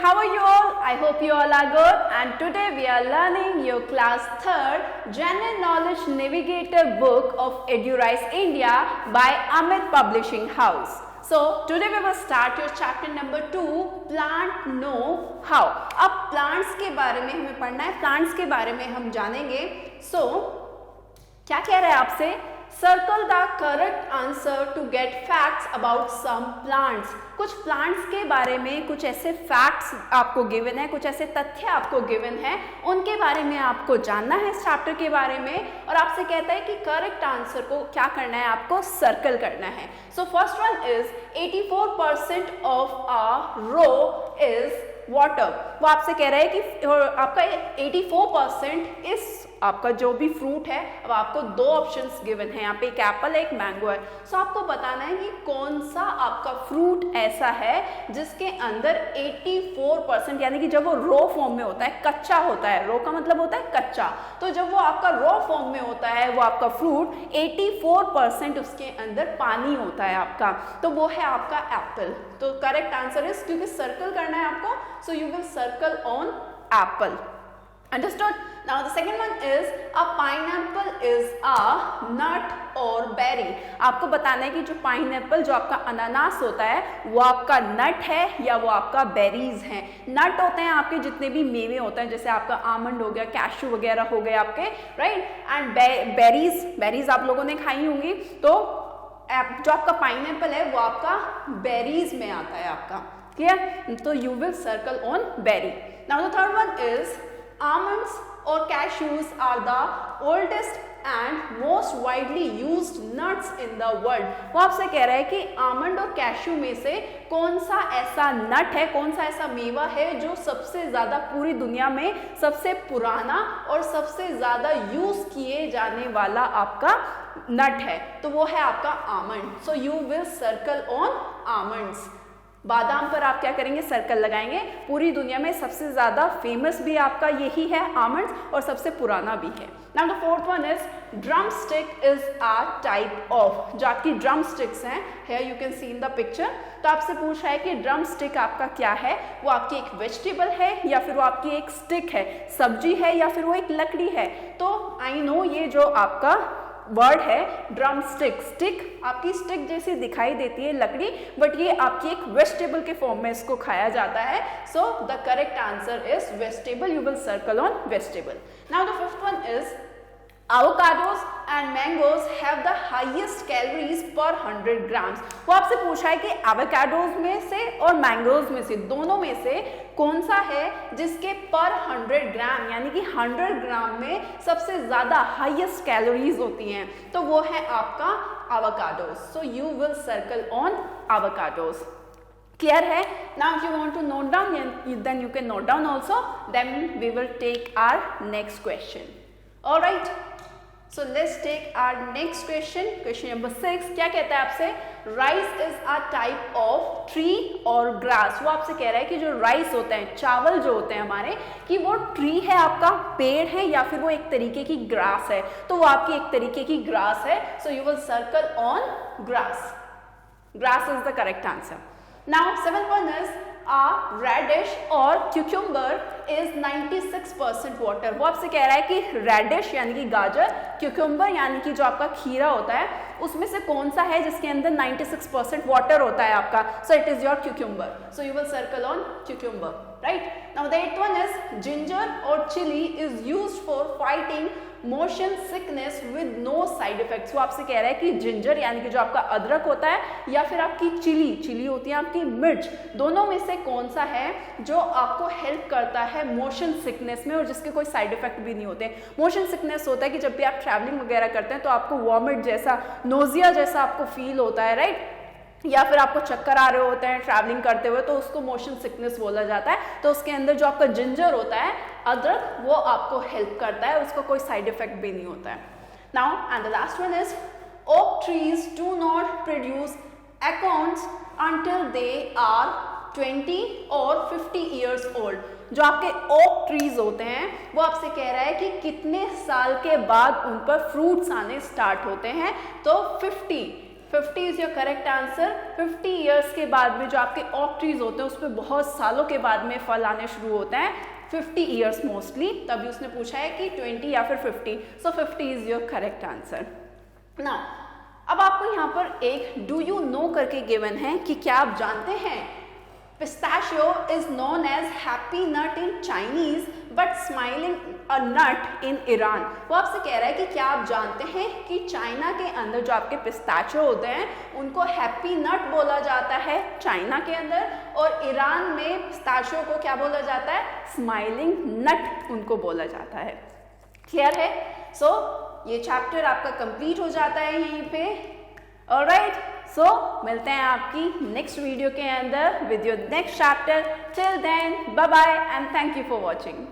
how are you all? I hope you all are good, and today we are learning your class 3rd General Knowledge Navigator book of EduRise India by Amit Publishing House. So today we will start your chapter number 2, Plant Know How. अब plants के बारे में हमें पढ़ना है, plants के बारे में हम जानेंगे. So क्या कह रहा है आपसे? Circle the correct answer to get facts about some plants. कुछ प्लांट्स के बारे में कुछ ऐसे फैक्ट्स आपको गिवन है, कुछ ऐसे तथ्य आपको गिवन है, उनके बारे में आपको जानना है इस चैप्टर के बारे में. और आपसे कहता है कि करेक्ट आंसर को क्या करना है, आपको सर्कल करना है. So first one is 84% of a row is water. वो आपसे कह रहा है कि आपका 84% इस आपका जो भी फ्रूट है, अब आपको दो ऑप्शंस गिवन है, यहाँ पे एक एप्पल है, एक मैंगो है. सो आपको बताना है कि कौन सा आपका फ्रूट ऐसा है जिसके अंदर 84% यानी कि जब वो रो फॉर्म में होता है, कच्चा होता है, रो का मतलब होता है कच्चा, तो जब वो आपका रो फॉर्म में होता है वो आपका फ्रूट 84% उसके अंदर पानी होता है आपका, तो वो है आपका एप्पल. तो करेक्ट आंसर इज, क्योंकि सर्कल करना है आपको, सो you will circle on Apple. Understood? Now the second one is a pineapple is a nut or berry. आपको बताना है कि जो पाइनएप्पल, जो आपका अनानास होता है, वो आपका नट है या वो आपका बेरीज है. नट होते हैं आपके जितने भी मेवे होते हैं, जैसे आपका आमंड हो गया, कैशू वगैरह हो गए आपके, राइट. एंड बेरीज आप लोगों ने खाई होंगी. तो जो आपका पाइनएप्पल है वो आपका बेरीज में आता है आपका. क्लियर? तो you will circle on berry. Now the third one is almonds or cashews are the oldest and most widely used nuts in the world. वो आपसे कह रहा है कि आमंड और कैशू में से कौन सा ऐसा नट है, कौन सा ऐसा मेवा है जो सबसे ज्यादा पूरी दुनिया में सबसे पुराना और सबसे ज्यादा यूज किए जाने वाला आपका नट है. तो वो है आपका almond. So you will circle on almonds. बादाम पर आप क्या करेंगे, सर्कल लगाएंगे. पूरी दुनिया में सबसे ज्यादा फेमस भी आपका यही है आमंड्स, और सबसे पुराना भी है. Now the fourth one is drum stick is a type of. जो आपकी ड्रम स्टिक्स हैं, here you can see in the picture. तो आपसे पूछ रहा है कि ड्रम स्टिक आपका क्या है, वो आपकी एक वेजिटेबल है या फिर वो आपकी एक स्टिक है, सब्जी है या फिर वो एक लकड़ी है. तो आई नो ये जो आपका वर्ड है ड्रम स्टिक, स्टिक आपकी स्टिक जैसी दिखाई देती है लकड़ी, बट ये आपकी एक वेजिटेबल के फॉर्म में इसको खाया जाता है. So the correct answer is vegetable. You will circle on vegetable. Now the fifth one is Avocados and mangoes have the highest calories per 100 grams. वो आपसे पूछा है कि एवोकाडोज में से और मैंगोज में से, दोनों में से कौन सा है जिसके पर 100 ग्राम यानी कि 100 ग्राम में सबसे ज्यादा हाईएस्ट कैलोरीज होती हैं. तो वो है आपका avocados. So you will circle on avocados. Clear है? Now if you want to note down, then you can note down also, then we will take our next question. Alright, so let's take our next question. Question number 6 क्या कहता है आपसे? Rice is a type of tree or grass. वो आपसे कह रहा है कि जो राइस होते हैं, चावल जो होते हैं हमारे, कि वो ट्री है, आपका पेड़ है, या फिर वो एक तरीके की ग्रास है. तो वो आपकी एक तरीके की ग्रास है. So you will circle on grass. Grass is the correct answer. Now seventh one is a radish or cucumber is 96% water. वो आपसे कह रहा है कि radish यानी कि गाजर, cucumber यानी कि जो आपका खीरा होता है, उसमें से कौन सा है जिसके अंदर 96% वाटर होता है आपका. So it is your cucumber. So you will circle on cucumber. Right? Now the eighth one is ginger or chili is used for fighting motion sickness with no side effects. वो आपसे कह रहा है कि ginger यानी कि जो आपका अदरक होता है, या फिर आपकी चिली होती है आपकी मिर्च, दोनों में से कौन सा है जो आपको हेल्प करता है मोशन सिकनेस में और जिसके कोई साइड इफेक्ट भी नहीं होते. मोशन सिकनेस होता है कि जब भी आप ट्रैवलिंग वगैरह करते हैं तो आपको वॉमिट जैसा, नोजिया जैसा आपको फील होता है, राइट, या फिर आपको चक्कर आ रहे होते हैं ट्रैवलिंग करते हुए, तो उसको मोशन सिकनेस बोला जाता है. तो उसके अंदर जो आपका जिंजर होता है, अदरक, वो आपको हेल्प करता है, उसको कोई साइड इफेक्ट भी नहीं होता है. Now and the last one is oak trees do not produce acorns until they are 20 और 50 ईयर्स ओल्ड. जो आपके ओक ट्रीज होते हैं वो आपसे कह रहा है कि कितने साल के बाद उन पर फ्रूट्स आने स्टार्ट होते हैं. तो 50 50 is your correct answer. 50 years के बाद में जो आपके ऑक ट्रीज होते हैं उस पर बहुत सालों के बाद में फल आने शुरू होते हैं, 50 ईयर्स मोस्टली, तभी उसने पूछा है कि 20 या फिर 50, so 50 is your correct answer. Now अब आपको यहाँ पर एक डू यू नो करके गिवन है कि क्या आप जानते हैं pistachio is known as happy nut in Chinese but smiling a nut in Iran. वो आपसे कह रहा है कि क्या आप जानते हैं कि चाइना के अंदर जो आपके पिस्ताशियो होते हैं उनको हैप्पी नट बोला जाता है चाइना के अंदर, और ईरान में पिस्ताशियो को क्या बोला जाता है, स्माइलिंग नट उनको बोला जाता है। क्लियर है? सो ये चैप्टर आपका कंप्लीट हो जाता है यहीं पे। ऑलराइट, सो मिलते हैं आपकी नेक्स्ट वीडियो के अंदर with your next chapter. Till then bye bye and thank you for watching.